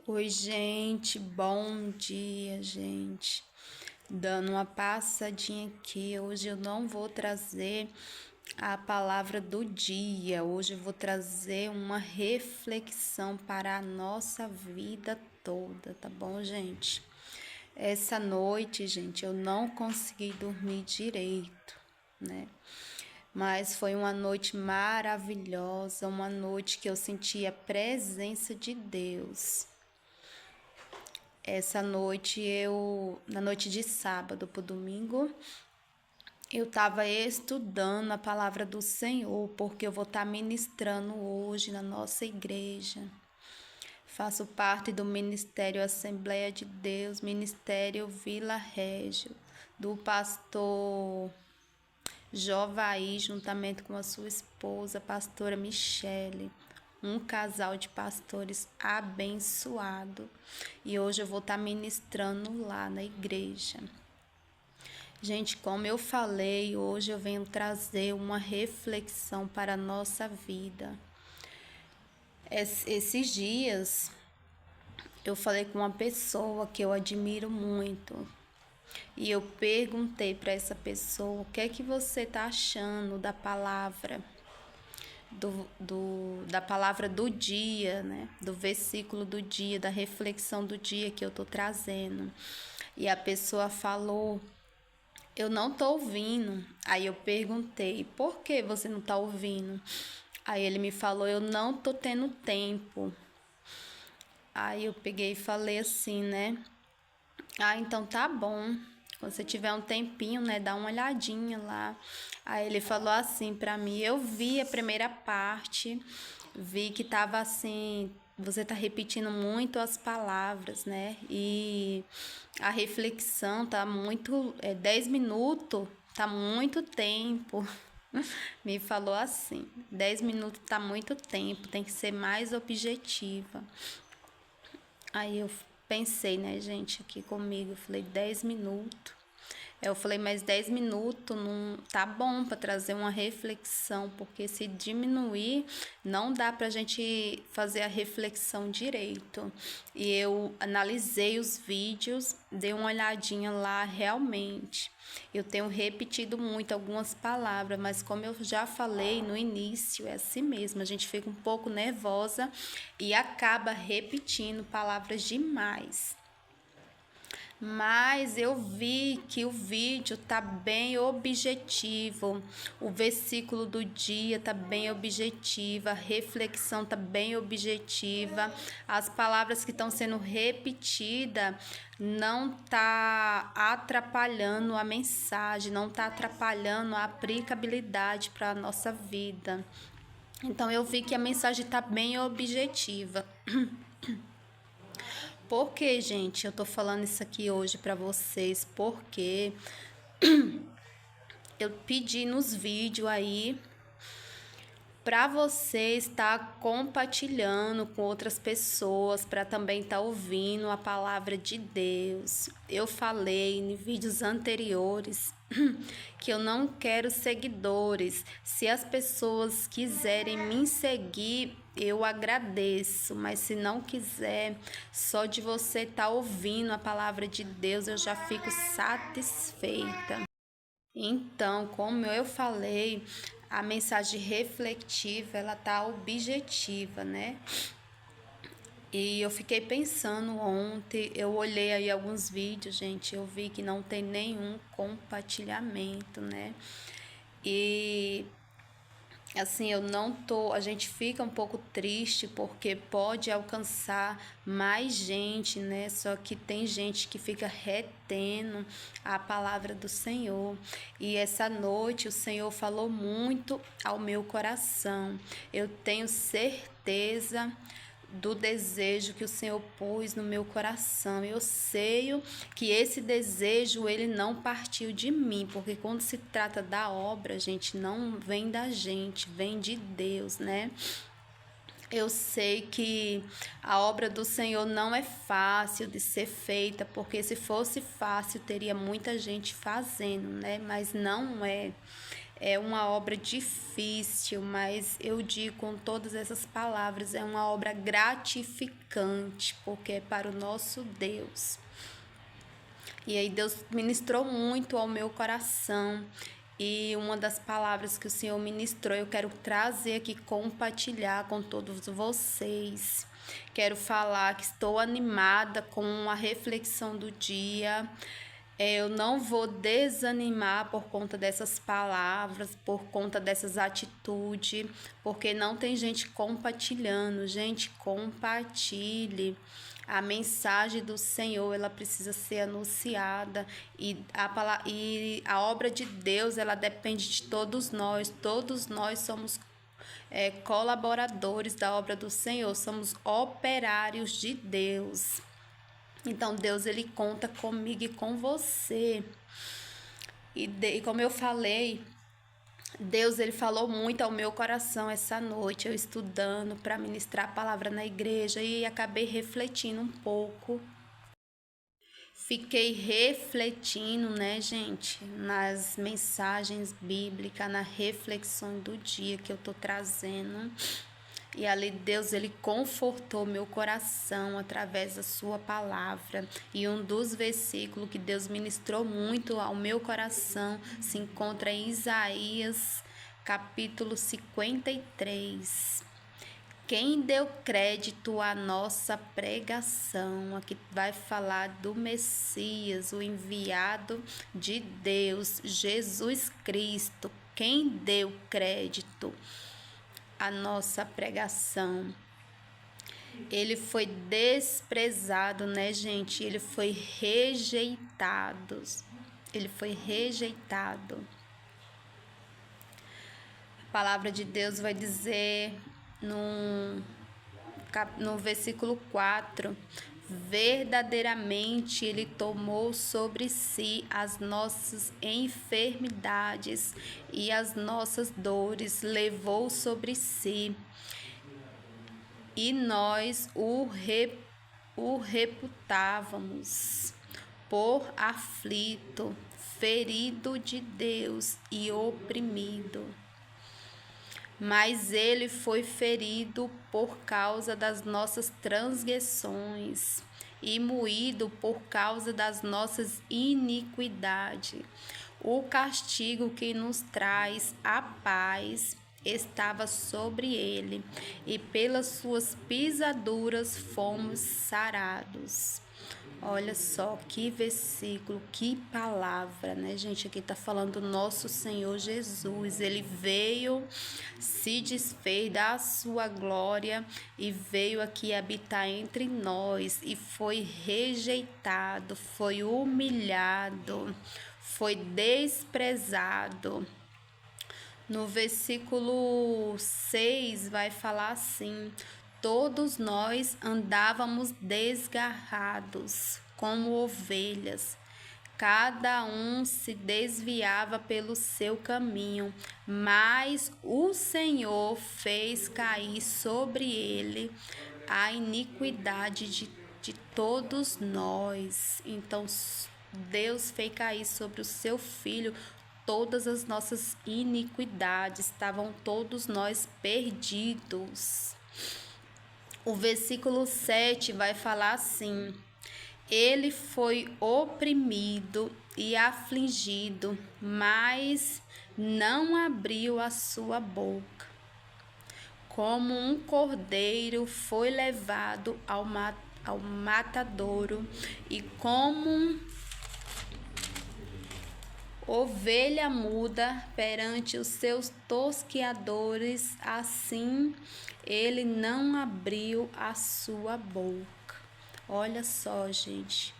Oi, gente, bom dia, gente. Dando uma passadinha aqui. Hoje eu não vou trazer a palavra do dia. Hoje eu vou trazer uma reflexão para a nossa vida toda, tá bom, gente? Essa noite, gente, eu não consegui dormir direito, né? Mas foi uma noite maravilhosa, uma noite que eu senti a presença de Deus. Essa noite na noite de sábado pro domingo, eu estava estudando a palavra do Senhor, porque eu vou estar ministrando hoje na nossa igreja. Faço parte do Ministério Assembleia de Deus, Ministério Vila Régio, do pastor Jovaí, juntamente com a sua esposa, pastora Michele, um casal de pastores abençoado. E hoje eu vou estar ministrando lá na igreja. Gente, como eu falei, hoje eu venho trazer uma reflexão para a nossa vida. Esses dias eu falei com uma pessoa que eu admiro muito. E eu perguntei para essa pessoa: o que é que você está achando da palavra? Da palavra do dia, né? Do versículo do dia, da reflexão do dia que eu tô trazendo. E a pessoa falou: eu não tô ouvindo. Aí eu perguntei: por que você não tá ouvindo? Aí ele me falou: eu não tô tendo tempo. Aí eu peguei e falei assim, né? Ah, então tá bom. Quando você tiver um tempinho, né, dá uma olhadinha lá. Aí ele falou assim pra mim: eu vi a primeira parte, vi que tava assim, você tá repetindo muito as palavras, né? E a reflexão tá muito, 10 minutos, tá muito tempo. Me falou assim: 10 minutos tá muito tempo, tem que ser mais objetiva. Aí eu pensei, né, gente, aqui comigo, eu falei 10 minutos. Eu falei, mas 10 minutos não tá bom para trazer uma reflexão, porque se diminuir, não dá pra gente fazer a reflexão direito. E eu analisei os vídeos, dei uma olhadinha lá realmente. Eu tenho repetido muito algumas palavras, mas como eu já falei no início, é assim mesmo, a gente fica um pouco nervosa e acaba repetindo palavras demais. Mas eu vi que o vídeo tá bem objetivo, o versículo do dia tá bem objetivo, a reflexão tá bem objetiva, as palavras que estão sendo repetidas não tá atrapalhando a mensagem, não tá atrapalhando a aplicabilidade para a nossa vida. Então eu vi que a mensagem tá bem objetiva. Por que, gente, eu tô falando isso aqui hoje para vocês? Porque eu pedi nos vídeos aí para você estar compartilhando com outras pessoas, para também estar ouvindo a palavra de Deus. Eu falei em vídeos anteriores que eu não quero seguidores. Se as pessoas quiserem me seguir, eu agradeço, mas se não quiser, só de você estar ouvindo a palavra de Deus, eu já fico satisfeita. Então, como eu falei, a mensagem reflexiva, ela tá objetiva, né? E eu fiquei pensando ontem, eu olhei aí alguns vídeos, gente, eu vi que não tem nenhum compartilhamento, né? E assim, eu não tô, a gente fica um pouco triste porque pode alcançar mais gente, né? Só que tem gente que fica retendo a palavra do Senhor. E essa noite o Senhor falou muito ao meu coração. Eu tenho certeza do desejo que o Senhor pôs no meu coração. Eu sei que esse desejo ele não partiu de mim, porque quando se trata da obra, gente, não vem da gente, vem de Deus, né? Eu sei que a obra do Senhor não é fácil de ser feita, porque se fosse fácil, teria muita gente fazendo, né? Mas não é. É uma obra difícil, mas eu digo com todas essas palavras, é uma obra gratificante, porque é para o nosso Deus. E aí Deus ministrou muito ao meu coração. E uma das palavras que o Senhor ministrou, eu quero trazer aqui, compartilhar com todos vocês. Quero falar que estou animada com a reflexão do dia. Eu não vou desanimar por conta dessas palavras, por conta dessas atitudes, porque não tem gente compartilhando. Gente, compartilhe. A mensagem do Senhor, ela precisa ser anunciada, e a obra de Deus, ela depende de todos nós somos colaboradores da obra do Senhor, somos operários de Deus. Então Deus, ele conta comigo e com você. E como eu falei, Deus, ele falou muito ao meu coração essa noite, eu estudando para ministrar a palavra na igreja, e acabei refletindo um pouco. Fiquei refletindo, né, gente, nas mensagens bíblicas, na reflexão do dia que eu tô trazendo. E ali Deus, ele confortou meu coração através da sua palavra. E um dos versículos que Deus ministrou muito ao meu coração se encontra em Isaías, capítulo 53. Quem deu crédito à nossa pregação? Aqui vai falar do Messias, o enviado de Deus, Jesus Cristo. Quem deu crédito a nossa pregação? Ele foi desprezado, né, gente? Ele foi rejeitado. Ele foi rejeitado. A palavra de Deus vai dizer no versículo 4: verdadeiramente ele tomou sobre si as nossas enfermidades e as nossas dores levou sobre si, e nós o reputávamos por aflito, ferido de Deus e oprimido. Mas ele foi ferido por causa das nossas transgressões e moído por causa das nossas iniquidades. O castigo que nos traz a paz estava sobre ele, e pelas suas pisaduras fomos sarados. Olha só que versículo, que palavra, né, gente? Aqui tá falando do nosso Senhor Jesus. Ele veio, se desfez da sua glória e veio aqui habitar entre nós, e foi rejeitado, foi humilhado, foi desprezado. No versículo 6 vai falar assim: todos nós andávamos desgarrados como ovelhas, cada um se desviava pelo seu caminho, mas o Senhor fez cair sobre ele a iniquidade de todos nós. Então Deus fez cair sobre o seu filho todas as nossas iniquidades, estavam todos nós perdidos. O versículo 7 vai falar assim: ele foi oprimido e afligido, mas não abriu a sua boca. Como um cordeiro foi levado ao matadouro, e como ovelha muda perante os seus tosqueadores, assim ele não abriu a sua boca. Olha só, gente,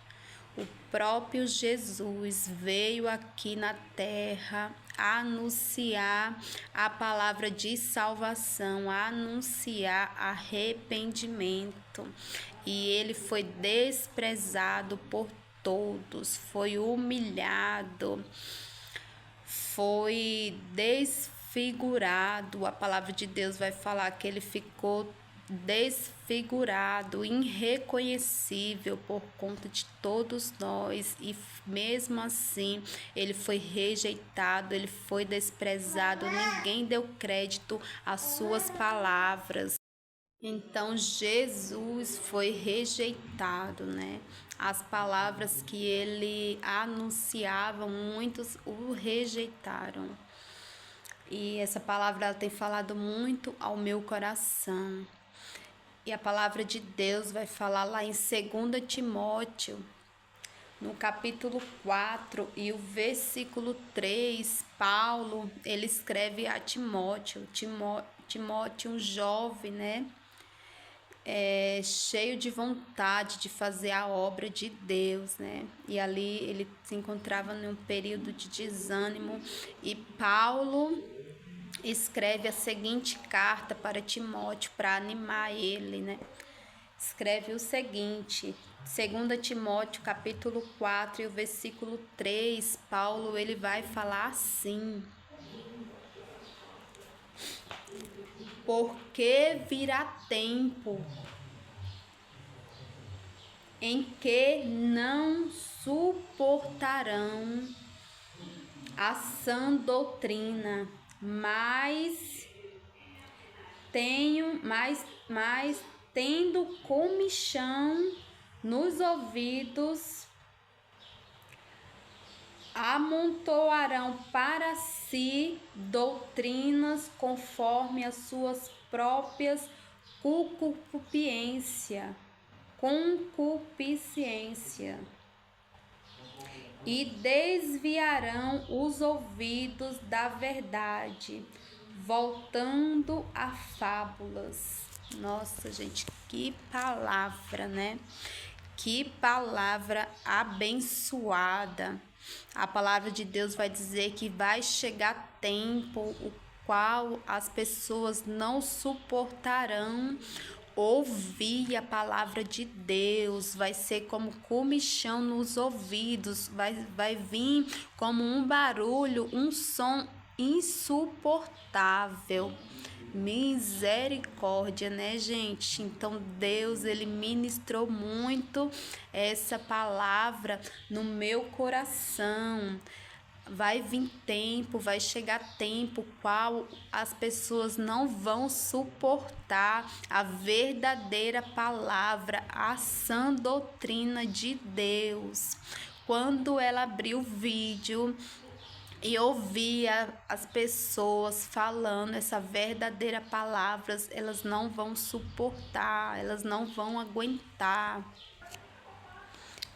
o próprio Jesus veio aqui na terra anunciar a palavra de salvação, anunciar arrependimento, e ele foi desprezado por todos, foi humilhado, foi desfigurado. A palavra de Deus vai falar que ele ficou desfigurado, irreconhecível por conta de todos nós, e mesmo assim ele foi rejeitado, ele foi desprezado, ninguém deu crédito às suas palavras. Então Jesus foi rejeitado, né? As palavras que ele anunciava, muitos o rejeitaram. E essa palavra ela tem falado muito ao meu coração. E a palavra de Deus vai falar lá em 2 Timóteo, no capítulo 4 e o versículo 3, Paulo, ele escreve a Timóteo, um jovem, né? Cheio de vontade de fazer a obra de Deus, né? E ali ele se encontrava num período de desânimo, e Paulo escreve a seguinte carta para Timóteo para animar ele, né? Escreve o seguinte: 2 Timóteo capítulo 4 e o versículo 3, Paulo ele vai falar assim: porque virá tempo em que não suportarão a sã doutrina, mas tendo comichão nos ouvidos, amontoarão para si doutrinas conforme as suas próprias concupiscência, e desviarão os ouvidos da verdade, voltando a fábulas. Nossa, gente, que palavra, né? Que palavra abençoada. A palavra de Deus vai dizer que vai chegar tempo o qual as pessoas não suportarão ouvir a palavra de Deus, vai ser como comichão nos ouvidos, vai vir como um barulho, um som insuportável. Misericórdia, né, gente? Então Deus, ele ministrou muito essa palavra no meu coração. Vai vir tempo, vai chegar tempo qual as pessoas não vão suportar a verdadeira palavra, a sã doutrina de Deus. Quando ela abriu o vídeo e ouvia as pessoas falando essa verdadeira palavra, elas não vão suportar, elas não vão aguentar.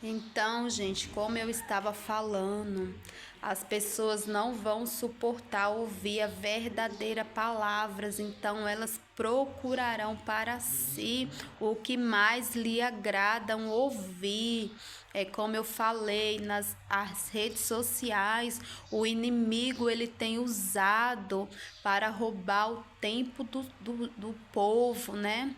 Então, gente, como eu estava falando, as pessoas não vão suportar ouvir a verdadeira palavra, então elas procurarão para si o que mais lhe agradam ouvir. É como eu falei, nas as redes sociais, o inimigo ele tem usado para roubar o tempo do povo, né?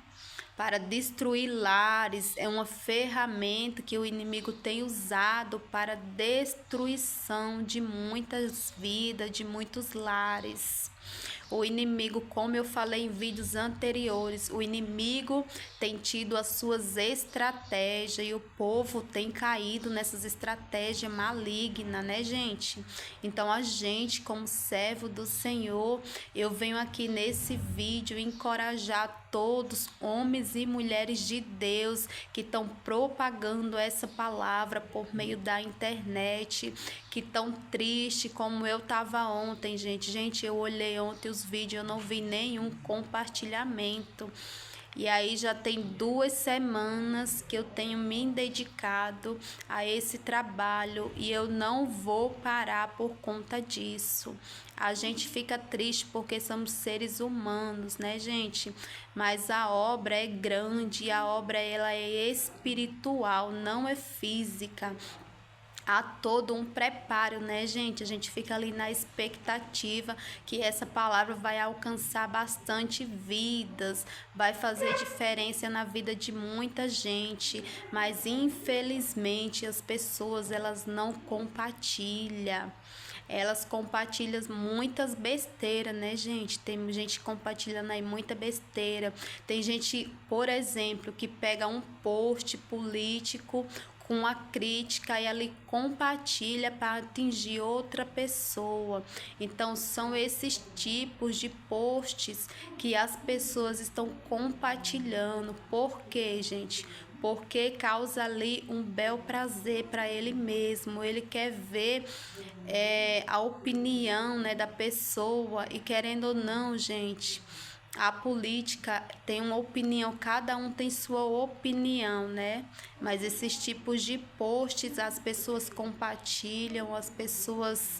Para destruir lares, é uma ferramenta que o inimigo tem usado para destruição de muitas vidas, de muitos lares. O inimigo, como eu falei em vídeos anteriores, o inimigo tem tido as suas estratégias e o povo tem caído nessas estratégias malignas, né, gente? Então, a gente, como servo do Senhor, eu venho aqui nesse vídeo encorajar todos, homens e mulheres de Deus, que estão propagando essa palavra por meio da internet, que estão tristes, como eu estava ontem, gente. Gente, eu olhei ontem os vídeos, eu não vi nenhum compartilhamento. E aí já tem 2 semanas que eu tenho me dedicado a esse trabalho e eu não vou parar por conta disso. A gente fica triste porque somos seres humanos, né, gente? Mas a obra é grande, a obra ela é espiritual, não é física. Há todo um preparo, né, gente? A gente fica ali na expectativa que essa palavra vai alcançar bastante vidas, vai fazer diferença na vida de muita gente, mas infelizmente as pessoas elas não compartilham. elas compartilham muitas besteiras, né, gente? Tem gente compartilhando aí muita besteira. Tem gente, por exemplo, que pega um post político com a crítica e ali compartilha para atingir outra pessoa. Então são esses tipos de posts que as pessoas estão compartilhando. Por quê, gente? Porque causa ali um bel prazer para ele mesmo. Ele quer ver a opinião, né, da pessoa, e querendo ou não, gente, a política tem uma opinião, cada um tem sua opinião, né? Mas esses tipos de posts as pessoas compartilham, as pessoas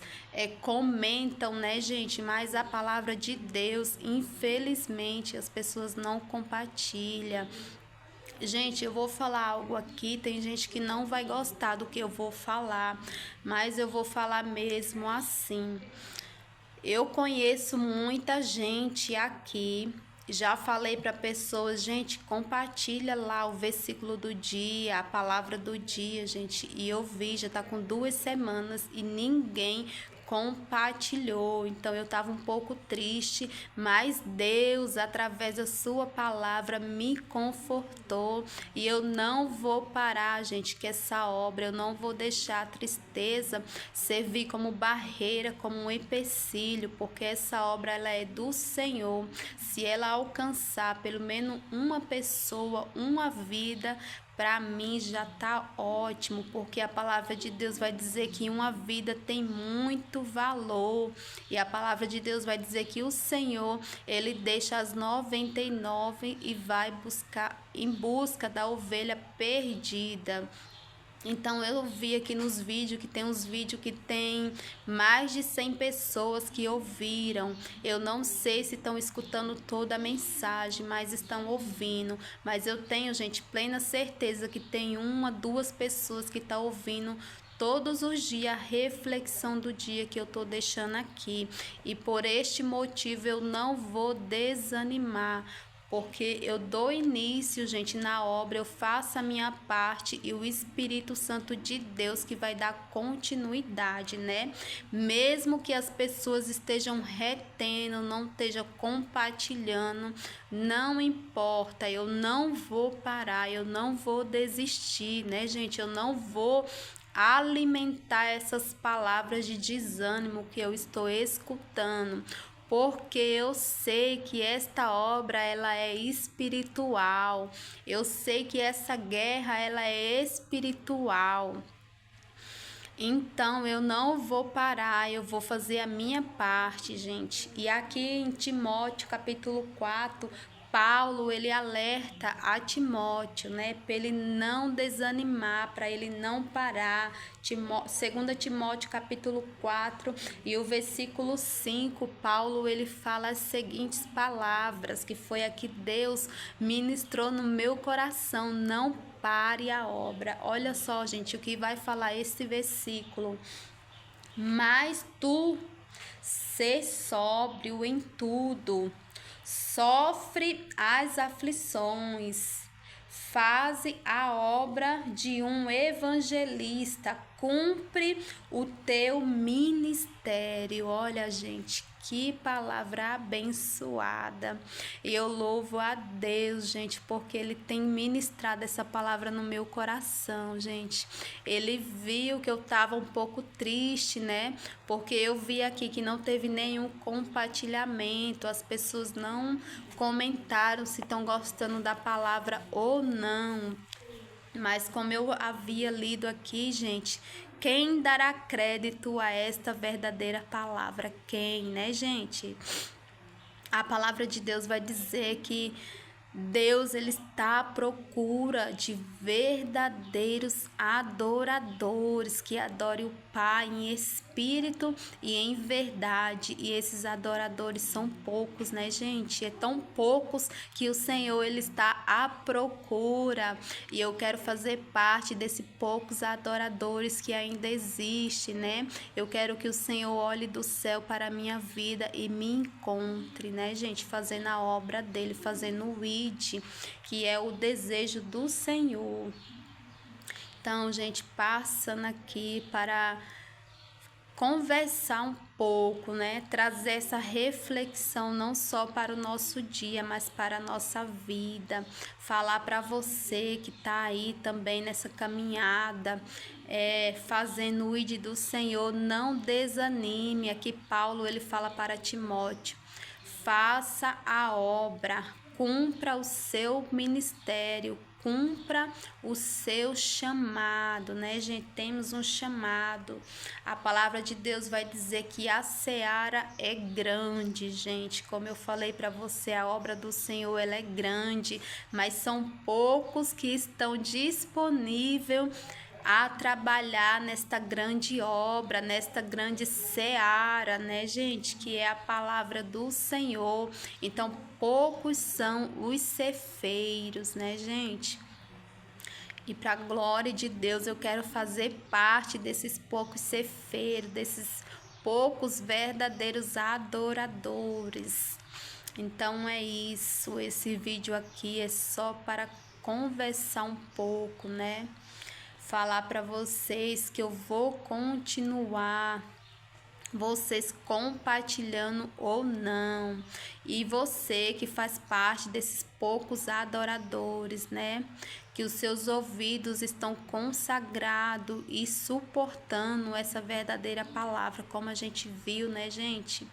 comentam, né, gente? Mas a palavra de Deus, infelizmente, as pessoas não compartilham. Gente, eu vou falar algo aqui, tem gente que não vai gostar do que eu vou falar, mas eu vou falar mesmo assim. Eu conheço muita gente aqui, já falei para pessoas, gente, compartilha lá o versículo do dia, a palavra do dia, gente, e eu vi, já tá com 2 semanas e ninguém compartilhou. Então eu estava um pouco triste, mas Deus, através da sua palavra, me confortou, e eu não vou parar, gente, que essa obra, eu não vou deixar a tristeza servir como barreira, como um empecilho, porque essa obra ela é do Senhor. Se ela alcançar pelo menos uma pessoa, uma vida, para mim já tá ótimo, porque a palavra de Deus vai dizer que uma vida tem muito valor, e a palavra de Deus vai dizer que o Senhor, ele deixa as 99 e vai em busca da ovelha perdida. Então eu vi aqui nos vídeos que tem uns vídeos que tem mais de 100 pessoas que ouviram. Eu não sei se estão escutando toda a mensagem, mas estão ouvindo. Mas eu tenho, gente, plena certeza que tem 1, 2 pessoas que estão ouvindo todos os dias a reflexão do dia que eu estou deixando aqui. E por este motivo eu não vou desanimar, porque eu dou início, gente, na obra, eu faço a minha parte e o Espírito Santo de Deus que vai dar continuidade, né? Mesmo que as pessoas estejam retendo, não estejam compartilhando, não importa, eu não vou parar, eu não vou desistir, né, gente? Eu não vou alimentar essas palavras de desânimo que eu estou escutando, porque eu sei que esta obra ela é espiritual. Eu sei que essa guerra ela é espiritual. Então eu não vou parar, eu vou fazer a minha parte, gente. E aqui em Timóteo, capítulo 4, Paulo, ele alerta a Timóteo, né, para ele não desanimar, para ele não parar. 2 Timóteo, capítulo 4, e o versículo 5, Paulo, ele fala as seguintes palavras, que foi a que Deus ministrou no meu coração: não pare a obra. Olha só, gente, o que vai falar esse versículo: mas tu sê sóbrio em tudo, sofre as aflições, faze a obra de um evangelista, cumpre o teu ministério. Olha, gente, que palavra abençoada. E eu louvo a Deus, gente, porque ele tem ministrado essa palavra no meu coração, gente. Ele viu que eu estava um pouco triste, né? Porque eu vi aqui que não teve nenhum compartilhamento, as pessoas não comentaram se estão gostando da palavra ou não. Mas como eu havia lido aqui, gente, quem dará crédito a esta verdadeira palavra? Quem, né, gente? A palavra de Deus vai dizer que Deus, ele está à procura de verdadeiros adoradores que adorem o Pai em espírito e em verdade. E esses adoradores são poucos, né, gente? É tão poucos que o Senhor, ele está à procura. E eu quero fazer parte desses poucos adoradores que ainda existem, né? Eu quero que o Senhor olhe do céu para a minha vida e me encontre, né, gente? Fazendo a obra dele, fazendo o que é o desejo do Senhor. Então, gente, passando aqui para conversar um pouco, né? Trazer essa reflexão não só para o nosso dia, mas para a nossa vida. Falar para você que está aí também nessa caminhada, fazendo o ID do Senhor, não desanime. Aqui Paulo ele fala para Timóteo: faça a obra, cumpra o seu ministério, cumpra o seu chamado, né, gente? Temos um chamado. A palavra de Deus vai dizer que a seara é grande, gente. Como eu falei para você, a obra do Senhor ela é grande, mas são poucos que estão disponíveis a trabalhar nesta grande obra, nesta grande seara, né, gente, que é a palavra do Senhor. Então, poucos são os cefeiros, né, gente? E para a glória de Deus, eu quero fazer parte desses poucos cefeiros, desses poucos verdadeiros adoradores. Então é isso, esse vídeo aqui é só para conversar um pouco, né? Falar para vocês que eu vou continuar, vocês compartilhando ou não, e você que faz parte desses poucos adoradores, né? Que os seus ouvidos estão consagrados e suportando essa verdadeira palavra, como a gente viu, né, gente?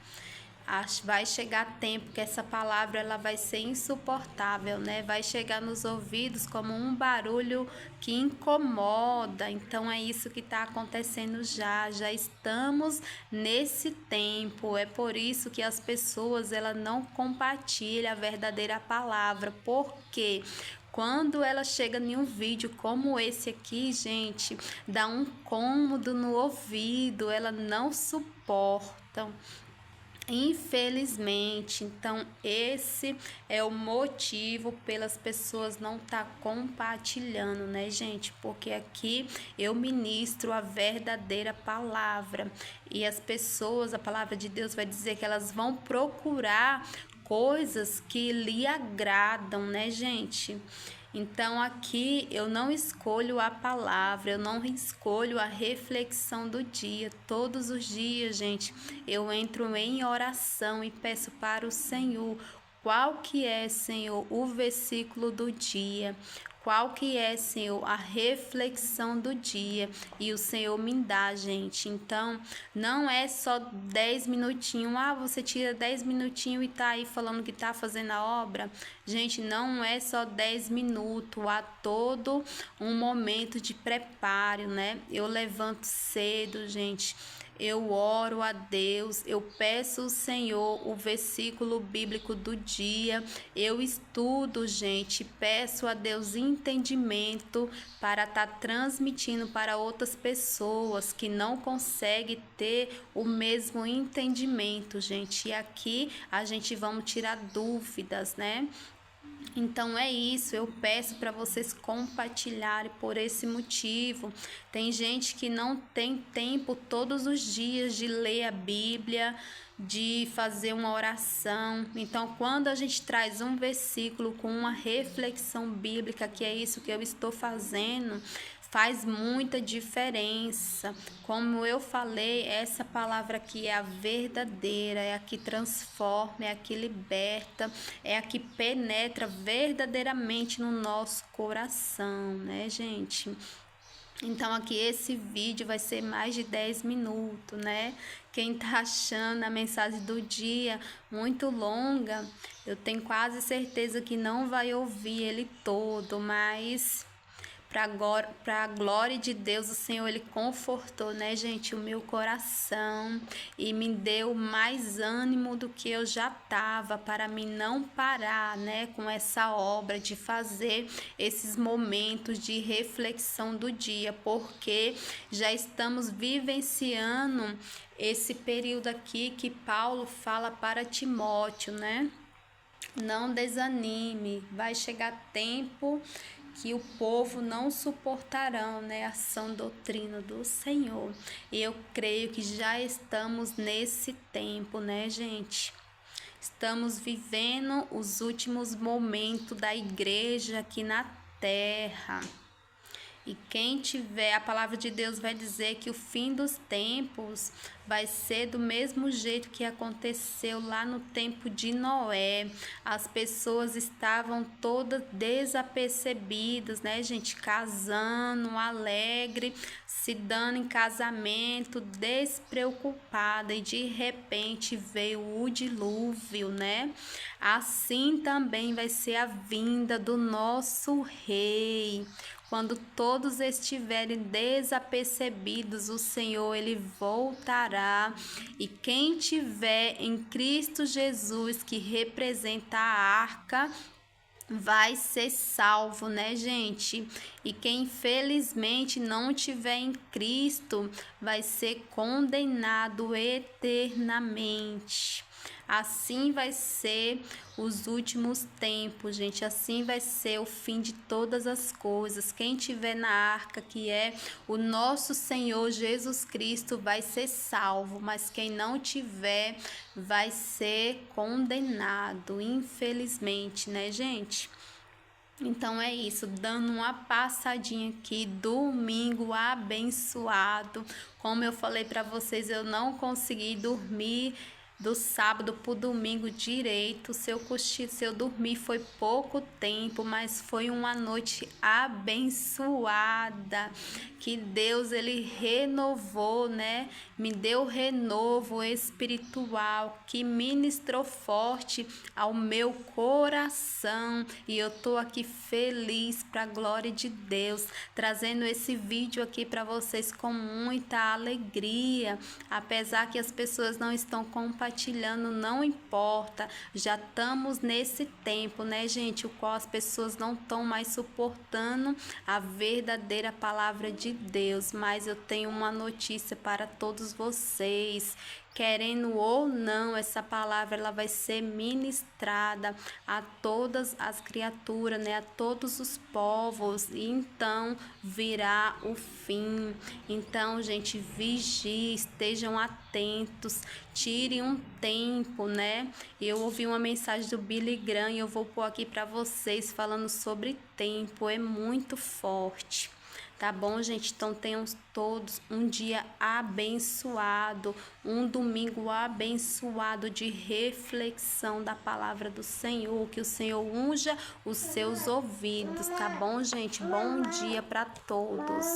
Vai chegar tempo que essa palavra ela vai ser insuportável, né? Vai chegar nos ouvidos como um barulho que incomoda. Então é isso que está acontecendo já estamos nesse tempo. É por isso que as pessoas ela não compartilham a verdadeira palavra, porque quando ela chega em um vídeo como esse aqui, gente, dá um cômodo no ouvido, ela não suporta. Infelizmente, então esse é o motivo pelas pessoas não estar compartilhando, né, gente? Porque aqui eu ministro a verdadeira palavra e as pessoas, a palavra de Deus vai dizer que elas vão procurar coisas que lhe agradam, né, gente? Então aqui eu não escolho a palavra, eu não escolho a reflexão do dia. Todos os dias, gente, eu entro em oração e peço para o Senhor qual que é, Senhor, o versículo do dia. Qual que é, Senhor, a reflexão do dia, e o Senhor me dá, gente. Então, não é só 10 minutinhos, você tira 10 minutinhos e tá aí falando que tá fazendo a obra. Gente, não é só 10 minutos, há todo um momento de preparo, né? Eu levanto cedo, gente. Eu oro a Deus, eu peço ao Senhor o versículo bíblico do dia, eu estudo, gente, peço a Deus entendimento para estar transmitindo para outras pessoas que não conseguem ter o mesmo entendimento, gente. E aqui a gente vamos tirar dúvidas, né? Então é isso, eu peço para vocês compartilharem por esse motivo. Tem gente que não tem tempo todos os dias de ler a Bíblia, de fazer uma oração. Então, quando a gente traz um versículo com uma reflexão bíblica, que é isso que eu estou fazendo, faz muita diferença. Como eu falei, essa palavra aqui é a verdadeira, é a que transforma, é a que liberta, é a que penetra verdadeiramente no nosso coração, né, gente? Então aqui esse vídeo vai ser mais de 10 minutos, né? Quem tá achando a mensagem do dia muito longa, eu tenho quase certeza que não vai ouvir ele todo, mas para a glória de Deus, o Senhor, Ele confortou, né, gente, o meu coração e me deu mais ânimo do que eu já estava para mim não parar, né, com essa obra de fazer esses momentos de reflexão do dia, porque já estamos vivenciando esse período aqui que Paulo fala para Timóteo, né? Não desanime, vai chegar tempo que o povo não suportarão, né, a sã doutrina do Senhor. E eu creio que já estamos nesse tempo, né, gente? Estamos vivendo os últimos momentos da igreja aqui na terra. E quem tiver, a palavra de Deus vai dizer que o fim dos tempos vai ser do mesmo jeito que aconteceu lá no tempo de Noé. As pessoas estavam todas desapercebidas, né, gente? Casando, alegre, se dando em casamento, despreocupada. E de repente veio o dilúvio, né? Assim também vai ser a vinda do nosso Rei. Quando todos estiverem desapercebidos, o Senhor, ele voltará. E quem tiver em Cristo Jesus, que representa a arca, vai ser salvo, né, gente? E quem infelizmente não tiver em Cristo, vai ser condenado eternamente. Assim vai ser os últimos tempos, gente. Assim vai ser o fim de todas as coisas. Quem tiver na arca, que é o nosso Senhor Jesus Cristo, vai ser salvo, mas quem não tiver vai ser condenado, infelizmente, né, gente? Então é isso, dando uma passadinha aqui, domingo abençoado. Como eu falei para vocês, eu não consegui dormir do sábado pro domingo direito. Se eu dormi foi pouco tempo, mas foi uma noite abençoada, que Deus ele renovou, né? Me deu renovo espiritual, que ministrou forte ao meu coração, e eu tô aqui feliz para a glória de Deus, trazendo esse vídeo aqui para vocês com muita alegria. Apesar que as pessoas não estão compartilhando, não importa, já estamos nesse tempo, né, gente, o qual as pessoas não estão mais suportando a verdadeira palavra de Deus. Mas eu tenho uma notícia para todos vocês. Querendo ou não, essa palavra ela vai ser ministrada a todas as criaturas, né? A todos os povos, e então virá o fim. Então, gente, vigie, estejam atentos, tirem um tempo, né? Eu ouvi uma mensagem do Billy Graham e eu vou pôr aqui para vocês falando sobre tempo, é muito forte. Tá bom, gente? Então tenham todos um dia abençoado, um domingo abençoado de reflexão da palavra do Senhor, que o Senhor unja os seus ouvidos, tá bom, gente? Bom dia para todos.